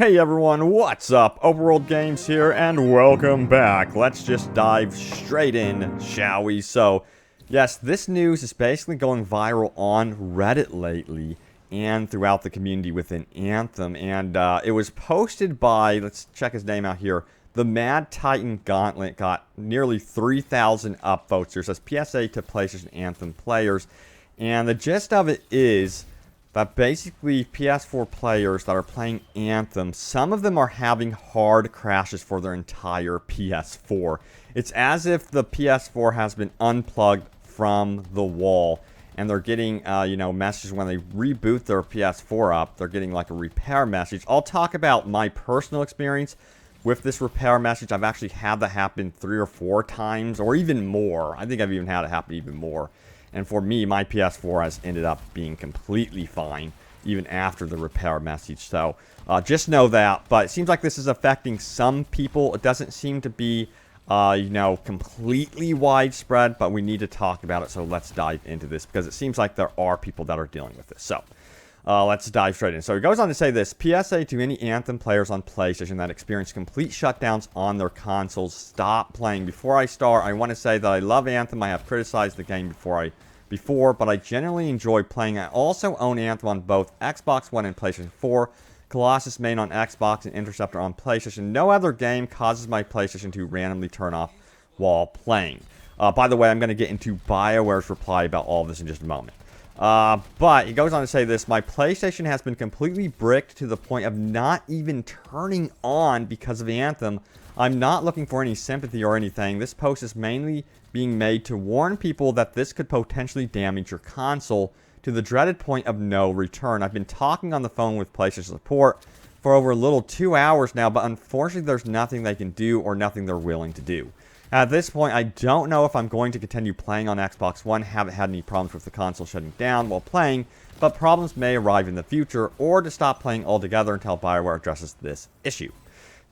Hey everyone, what's up? Overworld Games here, and welcome back. Let's just dive straight in, shall we? So, yes, this news is basically going viral on Reddit lately and throughout the community within Anthem. And it was posted by, let's check his name out here, the Mad Titan Gauntlet. Got nearly 3,000 upvotes. It says PSA to PlayStation Anthem players. And the gist of it is that basically PS4 players that are playing Anthem, some of them are having hard crashes for their entire PS4. It's as if the PS4 has been unplugged from the wall, and they're getting, messages when they reboot their PS4 up. They're getting like a repair message. I'll talk about my personal experience with this repair message. I've actually had that happen 3 or 4 times, or even more. I think I've even had it happen even more. And for me, my PS4 has ended up being completely fine, even after the repair message. So, just know that. But it seems like this is affecting some people. It doesn't seem to be, completely widespread, but we need to talk about it. So let's dive into this, because it seems like there are people that are dealing with this. So, let's dive straight in. So he goes on to say this: PSA to any Anthem players on PlayStation that experience complete shutdowns on their consoles, stop playing. Before I start, I want to say that I love Anthem. I have criticized the game before, but I genuinely enjoy playing. I also own Anthem on both Xbox One and PlayStation 4. Colossus main on Xbox and Interceptor on PlayStation. No other game causes my PlayStation to randomly turn off while playing. By the way, I'm going to get into Bioware's reply about all of this in just a moment. But he goes on to say this: my PlayStation has been completely bricked to the point of not even turning on because of Anthem. I'm not looking for any sympathy or anything. This post is mainly being made to warn people that this could potentially damage your console to the dreaded point of no return. I've been talking on the phone with PlayStation support for over a little 2 hours now, but unfortunately there's nothing they can do or nothing they're willing to do. At this point, I don't know if I'm going to continue playing on Xbox One. Haven't had any problems with the console shutting down while playing, but problems may arrive in the future, or to stop playing altogether until Bioware addresses this issue.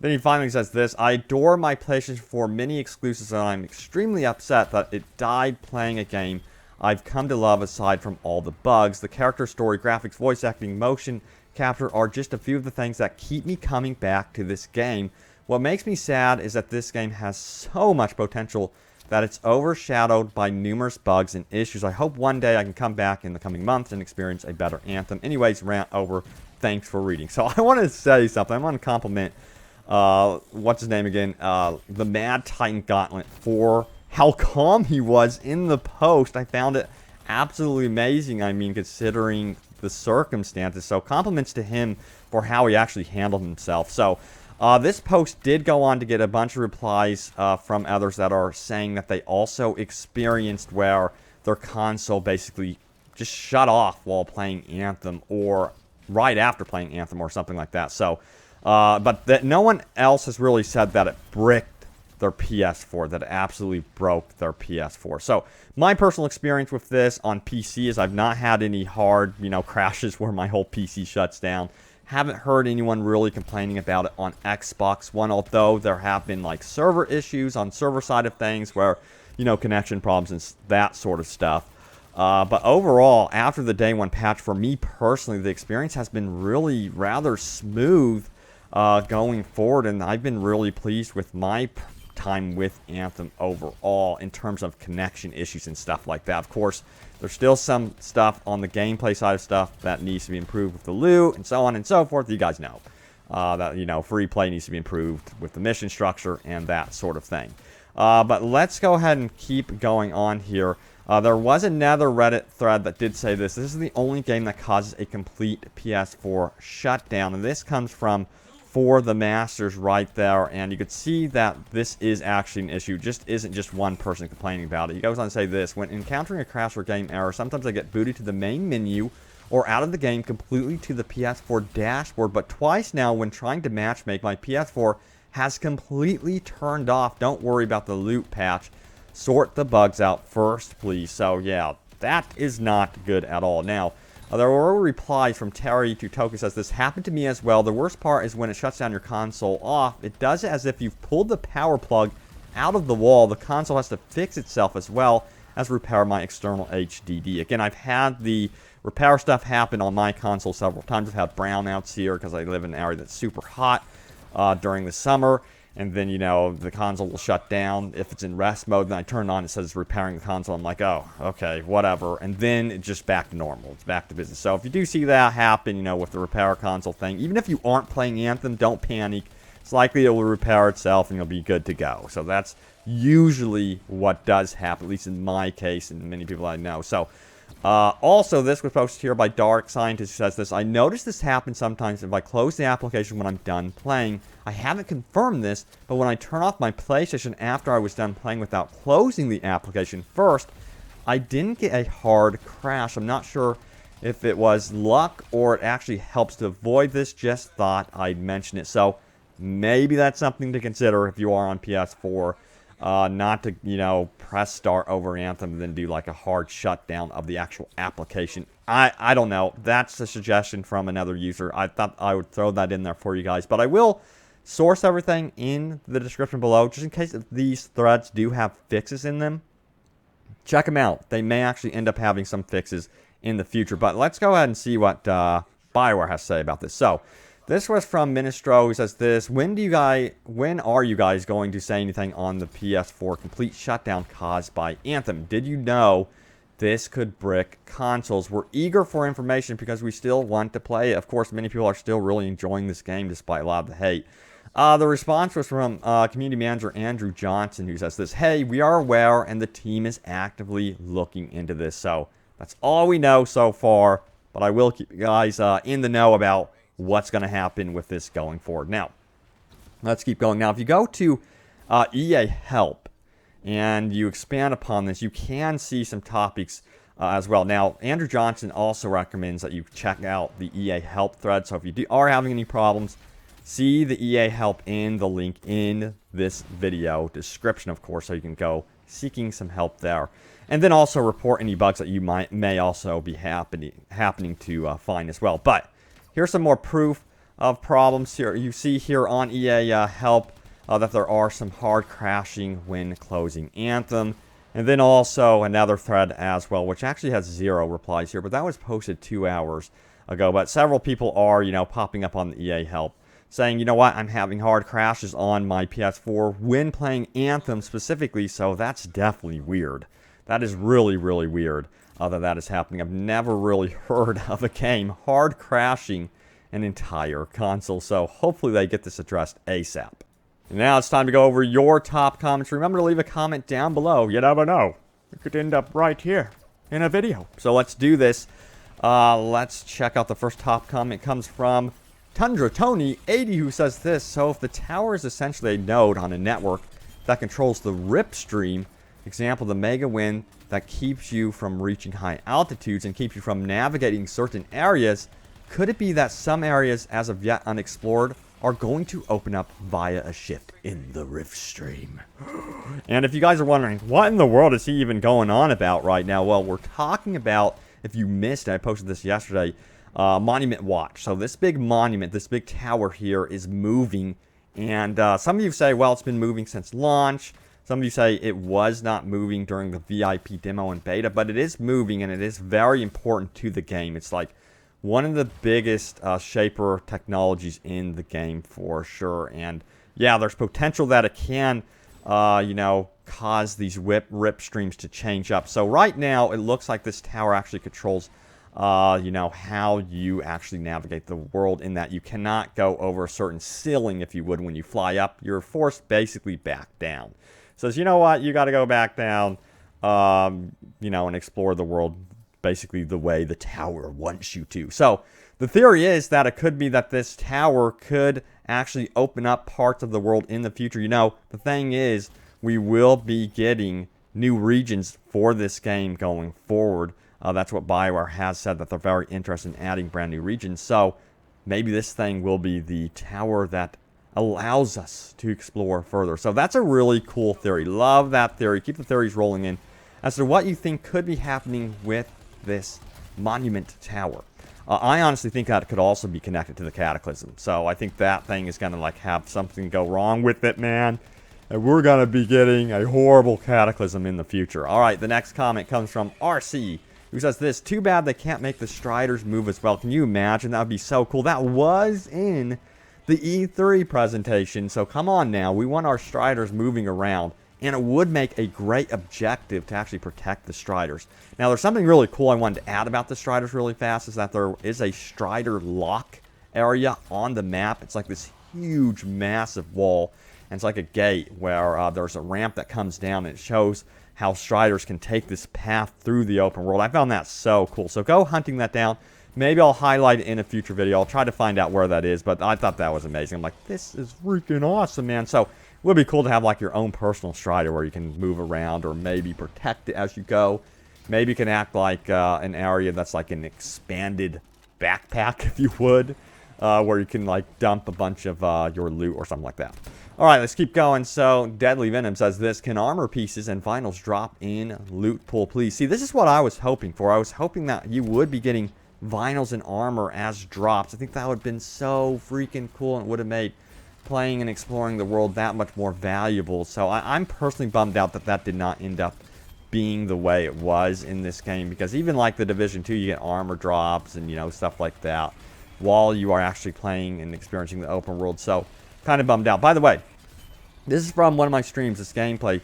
Then he finally says this: I adore my PlayStation for many exclusives, and I'm extremely upset that it died playing a game I've come to love aside from all the bugs. The character, story, graphics, voice acting, motion capture are just a few of the things that keep me coming back to this game. What makes me sad is that this game has so much potential that it's overshadowed by numerous bugs and issues. I hope one day I can come back in the coming months and experience a better Anthem. Anyways, rant over. Thanks for reading. So I want to say something. I want to compliment what's his name again? The Mad Titan Gauntlet, for how calm he was in the post. I found it absolutely amazing. I mean, considering the circumstances. So compliments to him for how he actually handled himself. So this post did go on to get a bunch of replies from others that are saying that they also experienced where their console basically just shut off while playing Anthem, or right after playing Anthem, or something like that. So but that no one else has really said that it bricked their PS4, that it absolutely broke their PS4. So my personal experience with this on PC is I've not had any hard, crashes where my whole PC shuts down. Haven't heard anyone really complaining about it on Xbox One, although there have been like server issues on server side of things where, connection problems and that sort of stuff. But overall, after the day 1 patch, for me personally, the experience has been really rather smooth going forward, and I've been really pleased with my time with Anthem overall in terms of connection issues and stuff like that. Of course, there's still some stuff on the gameplay side of stuff that needs to be improved with the loot and so on and so forth. You guys know that free play needs to be improved with the mission structure and that sort of thing. But let's go ahead and keep going on here. There was another Reddit thread that did say this: this is the only game that causes a complete PS4 shutdown, and this comes from For the Masters right there, and you could see that this is actually an issue. Just isn't just one person complaining about it. He goes on to say this: when encountering a crash or game error, sometimes I get booted to the main menu or out of the game completely to the PS4 dashboard, but twice now when trying to matchmake, my PS4 has completely turned off. Don't worry about the loot patch. Sort the bugs out first, please. So yeah, that is not good at all. Now, there were replies from Terry to Toku. Says this happened to me as well. The worst part is when it shuts down your console off. It does it as if you've pulled the power plug out of the wall. The console has to fix itself as well as repair my external HDD. Again, I've had the repair stuff happened on my console several times. I've had brownouts here because I live in an area that's super hot during the summer. And then, you know, the console will shut down. If it's in rest mode, then I turn it on, it says it's repairing the console. I'm like, oh, okay, whatever. And then it's just back to normal. It's back to business. So if you do see that happen, you know, with the repair console thing, even if you aren't playing Anthem, don't panic. It's likely it will repair itself and you'll be good to go. So that's usually what does happen, at least in my case and many people I know. So also, this was posted here by Dark Scientist, who says this. I notice this happens sometimes if I close the application when I'm done playing. I haven't confirmed this, but when I turn off my PlayStation after I was done playing without closing the application first, I didn't get a hard crash. I'm not sure if it was luck or it actually helps to avoid this. Just thought I'd mention it. So maybe that's something to consider if you are on PS4. Not to, you know, press start over Anthem and then do like a hard shutdown of the actual application. I don't know. That's a suggestion from another user. I thought I would throw that in there for you guys. But I will source everything in the description below, just in case if these threads do have fixes in them. Check them out. They may actually end up having some fixes in the future. But let's go ahead and see what Bioware has to say about this. So, this was from Ministro, who says this. When are you guys going to say anything on the PS4 complete shutdown caused by Anthem? Did you know this could brick consoles? We're eager for information because we still want to play it. Of course, many people are still really enjoying this game despite a lot of the hate. The response was from community manager Andrew Johnson, who says this. Hey, we are aware and the team is actively looking into this. So that's all we know so far. But I will keep you guys in the know about what's going to happen with this going forward. Now, let's keep going. Now, if you go to EA Help and you expand upon this, you can see some topics as well. Now, Andrew Johnson also recommends that you check out the EA Help thread. So if you are having any problems, see the EA Help in the link in this video description, of course, so you can go seeking some help there. And then also report any bugs that you may also be happening to find as well. But here's some more proof of problems here. You see here on EA Help that there are some hard crashing when closing Anthem. And then also another thread as well, which actually has 0 replies here. But that was posted 2 hours ago. But several people are, you know, popping up on the EA Help saying, you know what, I'm having hard crashes on my PS4 when playing Anthem specifically. So that's definitely weird. That is really, really weird that is happening. I've never really heard of a game hard crashing an entire console. So hopefully they get this addressed ASAP. And now it's time to go over your top comments. Remember to leave a comment down below. You never know. It could end up right here in a video. So let's do this. Let's check out the first top comment. It comes from Tundra Tony 80, who says this. So if the tower is essentially a node on a network that controls the rip stream, example, the mega wind that keeps you from reaching high altitudes and keeps you from navigating certain areas, could it be that some areas as of yet unexplored are going to open up via a shift in the rift stream? And if you guys are wondering, what in the world is he even going on about right now? Well, we're talking about, if you missed it, I posted this yesterday, Monument Watch. So this big monument, this big tower here is moving. And some of you say, well, it's been moving since launch. Some of you say it was not moving during the VIP demo and beta, but it is moving and it is very important to the game. It's like one of the biggest shaper technologies in the game for sure. And yeah, there's potential that it can, you know, cause these rip streams to change up. So right now, it looks like this tower actually controls, you know, how you actually navigate the world, in that you cannot go over a certain ceiling, if you would, when you fly up. You're forced basically back down. Says, you know what, you got to go back down, you know, and explore the world basically the way the tower wants you to. So the theory is that it could be that this tower could actually open up parts of the world in the future. You know, the thing is, we will be getting new regions for this game going forward. That's what Bioware has said, that they're very interested in adding brand new regions. So maybe this thing will be the tower that allows us to explore further. So that's a really cool theory. Love that theory. Keep the theories rolling in as to what you think could be happening with this monument tower. I honestly think that it could also be connected to the Cataclysm. So I think that thing is going to like have something go wrong with it, man. And we're going to be getting a horrible Cataclysm in the future. All right, the next comment comes from RC who says this: too bad they can't make the Striders move as well. Can you imagine? That would be so cool. That was in the E3 presentation, so come on now. We want our Striders moving around, and it would make a great objective to actually protect the Striders. Now, there's something really cool I wanted to add about the Striders really fast, is that there is a Strider lock area on the map. It's like this huge, massive wall, and it's like a gate where there's a ramp that comes down, and it shows how Striders can take this path through the open world. I found that so cool. So go hunting that down. Maybe I'll highlight it in a future video. I'll try to find out where that is, but I thought that was amazing. I'm like, this is freaking awesome, man. So it would be cool to have like your own personal Strider where you can move around or maybe protect it as you go. Maybe you can act like an area that's like an expanded backpack, if you would, where you can like dump a bunch of your loot or something like that. All right, let's keep going. So Deadly Venom says this: can armor pieces and vinyls drop in loot pool, please? See, this is what I was hoping for. I was hoping that you would be getting vinyls and armor as drops. I think that would have been so freaking cool, and it would have made playing and exploring the world that much more valuable. So I'm personally bummed out that that did not end up being the way it was in this game, because even like the Division 2, you get armor drops and, you know, stuff like that while you are actually playing and experiencing the open world. So kind of bummed out. By the way, this is from one of my streams, this gameplay.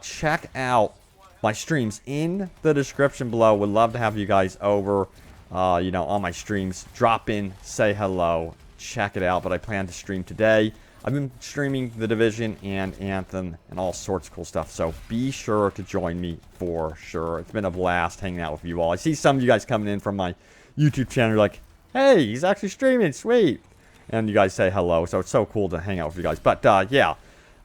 Check out my streams in the description below. Would love to have you guys over, you know, on my streams. Drop in, say hello, check it out. But I plan to stream today. I've been streaming The Division and Anthem and all sorts of cool stuff. So be sure to join me for sure. It's been a blast hanging out with you all. I see some of you guys coming in from my YouTube channel. You're like, hey, he's actually streaming. Sweet. And you guys say hello. So it's so cool to hang out with you guys. But yeah.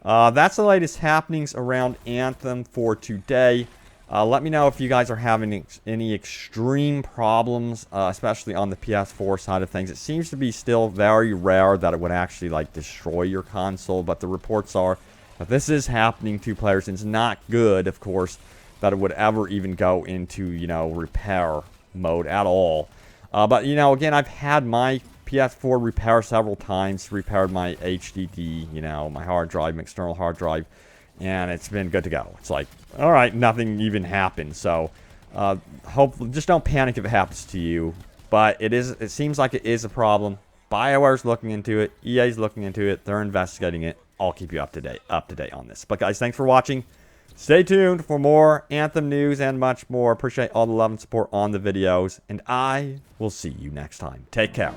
That's the latest happenings around Anthem for today. Let me know if you guys are having any extreme problems, especially on the PS4 side of things. It seems to be still very rare that it would actually like destroy your console, but the reports are that this is happening to players, and it's not good, of course, that it would ever even go into, you know, repair mode at all. But, you know, again, I've had my PS4 repair several times, repaired my HDD, you know, my hard drive, my external hard drive, and it's been good to go. It's like, all right, nothing even happened. So hopefully, just don't panic if it happens to you. But it seems like it is a problem. BioWare's looking into it. EA's looking into it. They're investigating it. I'll keep you up to date on this. But guys, thanks for watching. Stay tuned for more Anthem news and much more. Appreciate all the love and support on the videos, and I will see you next time. Take care.